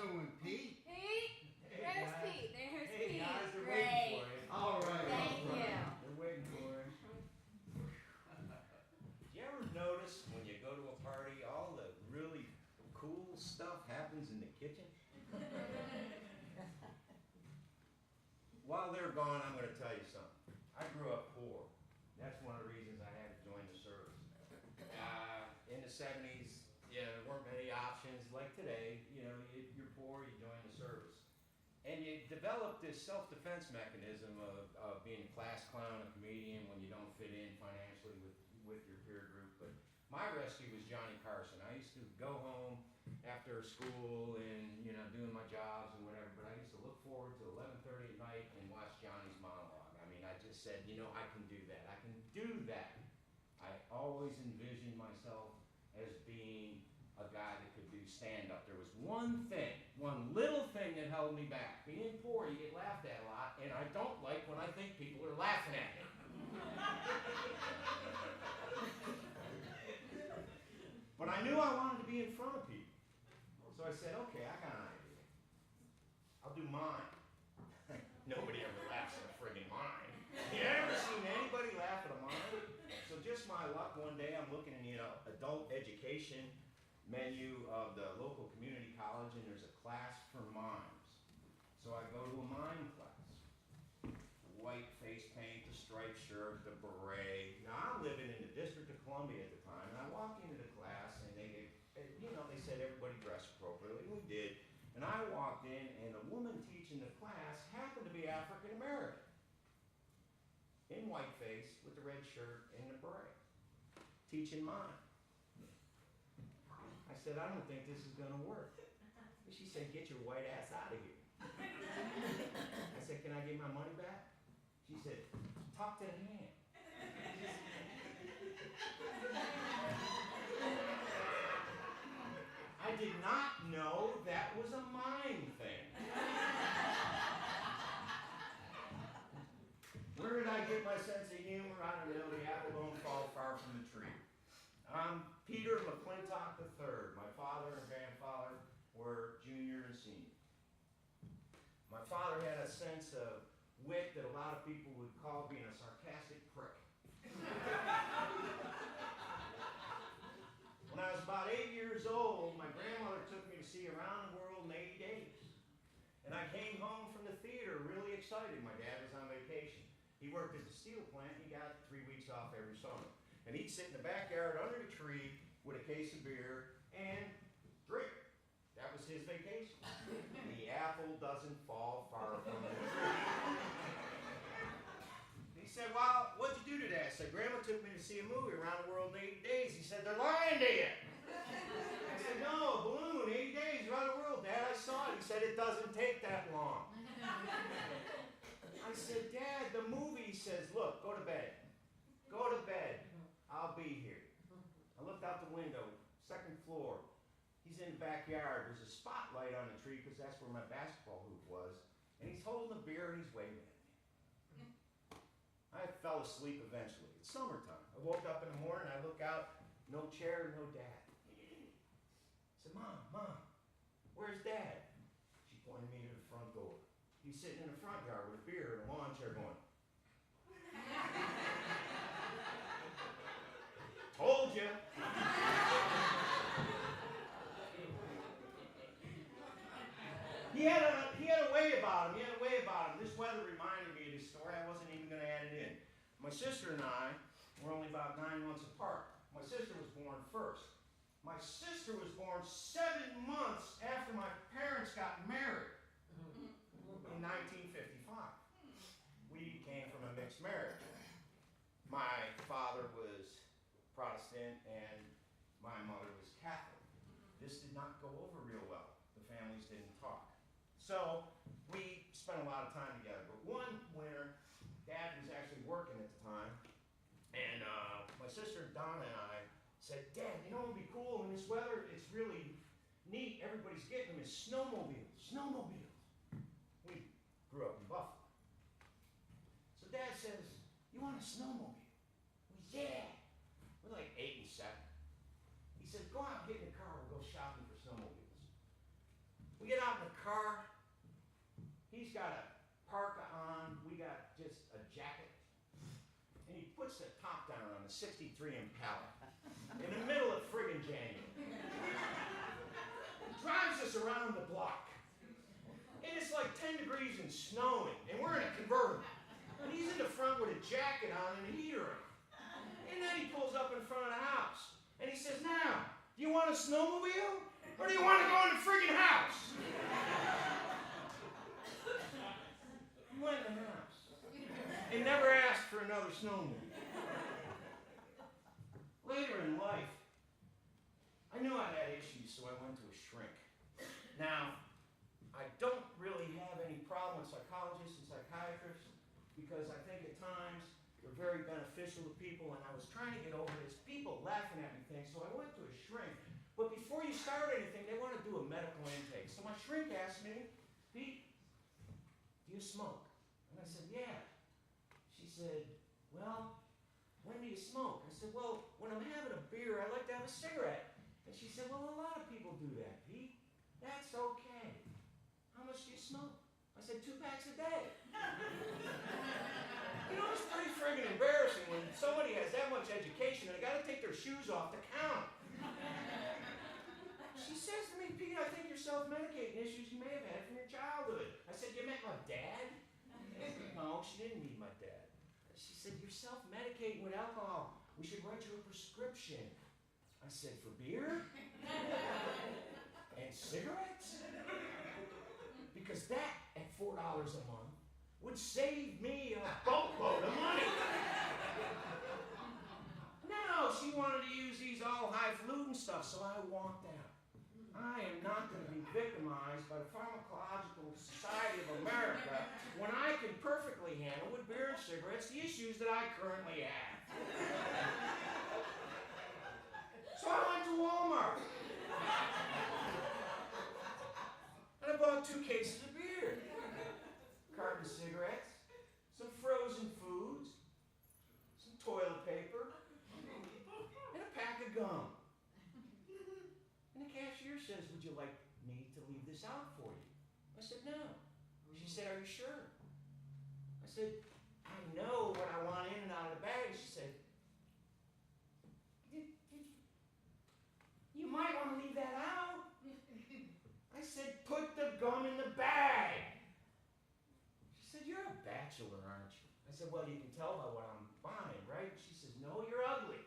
doing, Pete? Pete? Hey, Where's guys. Pete? There's Hey, Pete. guys, they're Great. waiting for you. All right. Thank all right. you. They're waiting for you. Do you ever notice when you go to a party, all the really cool stuff happens in the kitchen? While they're gone, I'm going to tell you something. I grew up poor. That's one of the reasons I had to join the service. In the 70s, there weren't many options like today. You know, if you're poor, you join the service. And you develop this self-defense mechanism of being a class clown, a comedian, when you don't fit in financially with your peer group. But my rescue was Johnny Carson. I used to go home after school and, you know, doing my jobs and whatever, but I used to look forward to 11:30 at night and watch Johnny's monologue. I mean, I just said, you know, I can do that. I can do that. I always envisioned myself as being a guy that could do stand-up. There was one thing, one little thing that held me back. Being poor, you get laughed at a lot, and I don't like when I think people are laughing at me. But I knew I wanted to be in front of people. So I said, okay, I got an idea. I'll do mine. Nobody ever laughs at a friggin' mine. You ever seen anybody laugh at a mine? So just my luck, one day I'm looking in the adult education menu of the local community college, and there's a class for mimes. So I go to a mime class. White face paint, the striped shirt, the beret. Now I'm living in the District of Columbia at the time, and I walk into the class, and they said everybody dressed appropriately. We did. And I walked in, and the woman teaching the class happened to be African American, in whiteface with the red shirt and the beret, teaching mime. I said, I don't think this is going to work. She said, get your white ass out of here. I said, can I get my money back? She said, talk to the hand. I did not know that was a mime thing. Where did I get my sense of humor? I don't know. The apple don't fall far from the tree. I'm Peter McClintock III. My father and grandfather were junior and senior. My father had a sense of wit that a lot of people would call being a sarcastic prick. When I was about 8 years old, my grandmother took me to see Around the World in 80 Days. And I came home from the theater really excited. My dad was on vacation. He worked at the steel plant. He got 3 weeks off every summer. And he'd sit in the backyard under the tree with a case of beer and drink. That was his vacation. The apple doesn't fall far from the tree. He said, well, what'd you do today? I said, Grandma took me to see a movie, Around the World in 80 Days. He said, they're lying to you. I said, no, a balloon, 80 days, around the world, Dad. I saw it. He said, it doesn't take that long. I said, Dad, the movie, he says, look, go to bed. Go to bed. I'll be here. I looked out the window, second floor. He's in the backyard. There's a spotlight on the tree because that's where my basketball hoop was. And he's holding a beer and he's waving at me. I fell asleep eventually. It's summertime. I woke up in the morning, I look out, no chair, no dad. I said, Mom, where's Dad? She pointed me to the front door. He's sitting in the front yard with a beer and a lawn chair going. Told you. He had a way about him. This weather reminded me of this story. I wasn't even going to add it in. My sister and I were only about 9 months apart. My sister was born first. My sister was born 7 months after my parents got married in 1955. We came from a mixed marriage. My father was Protestant and my mother was Catholic. This did not go over real well. The families didn't talk. So we spent a lot of time together. But one winter, Dad was actually working at the time, and my sister Donna and I said, Dad, you know what would be cool in this weather? It's really neat. Everybody's getting them is snowmobiles. We grew up in Buffalo. So Dad says, you want a snowmobile? Yeah. We're like 8 and 7. He said, go out and get in the car. We'll go shopping for snowmobiles. We get out in the car. He's got a parka on. We got just a jacket. And he puts the top down on the 63 Impala in the middle of friggin' January. Drives us around the block. And it's like 10 degrees and snowing. And we're in a convertible. And he's in the front with a jacket on and a heater on. And then he pulls up in front of the house. And he says, now, do you want a snowmobile? Or do you want to go in the friggin' house? He went in the house. And never asked for another snowmobile. Later in life, I knew I had issues, so I went to a shrink. Now, I don't really have any problem with psychologists and psychiatrists because I think at times they're very beneficial to people, and I was trying to get over this people laughing at me thing, so I went to a shrink. But before you start anything, they want to do a medical intake. So my shrink asked me, Pete, do you smoke? And I said, yeah. She said, well, when do you smoke? I said, well, when I'm having a beer, I like to have a cigarette. And she said, well, a lot of people do that, Pete. That's okay. How much do you smoke? I said, 2 packs a day. You know, it's pretty friggin' embarrassing when somebody has that much education and they got to take their shoes off to count. She says to me, Pete, I think you're self-medicating issues you may have had from your childhood. I said, you met my dad? No, she didn't meet my dad. She said, you're self-medicating with alcohol. We should write you a prescription. I said, for beer? And cigarettes? Because that, at $4 a month, would save me a boatload of money. No, she wanted to use these all highfalutin stuff, so I walked out. I am not going to be victimized by the Pharmacological Society of America when I can perfectly handle with beer and cigarettes the issues that I currently have. So I went to Walmart. And I bought 2 cases of beer, a carton of cigarettes, some frozen foods, some toilet paper, and a pack of gum. And the cashier says, would you like me to leave this out for you? I said, no. She said, are you sure? I said, I know what I want in and out of the bag. She said, you might want to leave that out. I said, put the gum in the bag. She said, you're a bachelor, aren't you? I said, well, you can tell by what I'm buying, right? She says, no, you're ugly.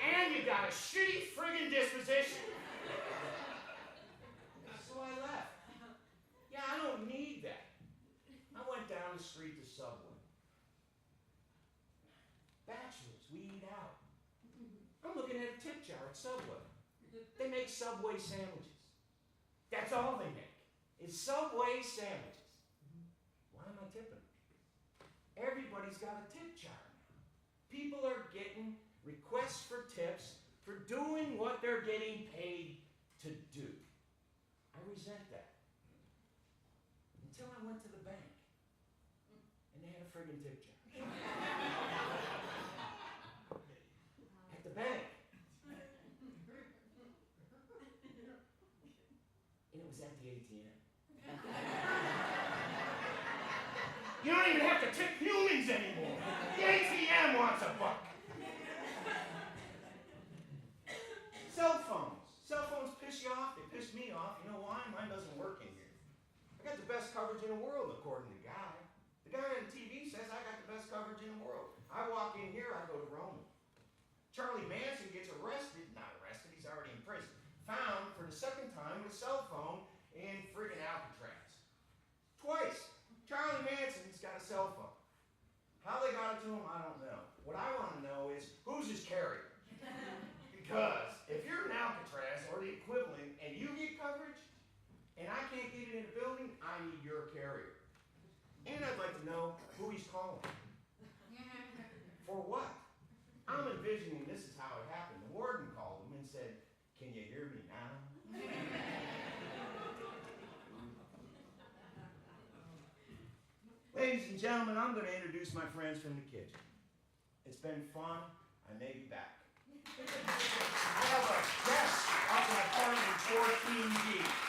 And you got a shitty friggin' disposition. So I left. Yeah, I don't need that. I went down the street to Subway. Bachelors, we eat out. I'm looking at a tip jar at Subway. They make Subway sandwiches. That's all they make, is Subway sandwiches. Why am I tipping? Everybody's got a tip jar now. People are getting requests for tips for doing what they're getting paid to do. I resent that. Until I went to the bank. And they had a friggin' tip jar. At the bank. And it was at the ATM. You don't even have to tip humans anymore. The ATM wants a buck. Cell phones. Cell phones piss you off. They piss me off. You know why? Mine doesn't work in here. I got the best coverage in the world, according to the guy. The guy on TV says I got the best coverage in the world. I walk in here, I go to Rome. Charlie Manson gets arrested. Not arrested, he's already in prison. Found for the 2nd time with a cell phone in friggin' Alcatraz. Twice. Charlie Manson's got a cell phone. How they got it to him, I don't know. What I want to know is, who's his carrier? Because if you're in Alcatraz or the equivalent and you get coverage and I can't get it in the building, I need your carrier. And I'd like to know who he's calling. For what? I'm envisioning this is how it happened. The warden called him and said, can you hear me now? Ladies and gentlemen, I'm going to introduce my friends from the kitchen. It's been fun. I may be back. I have a guest up in my apartment 14 deep.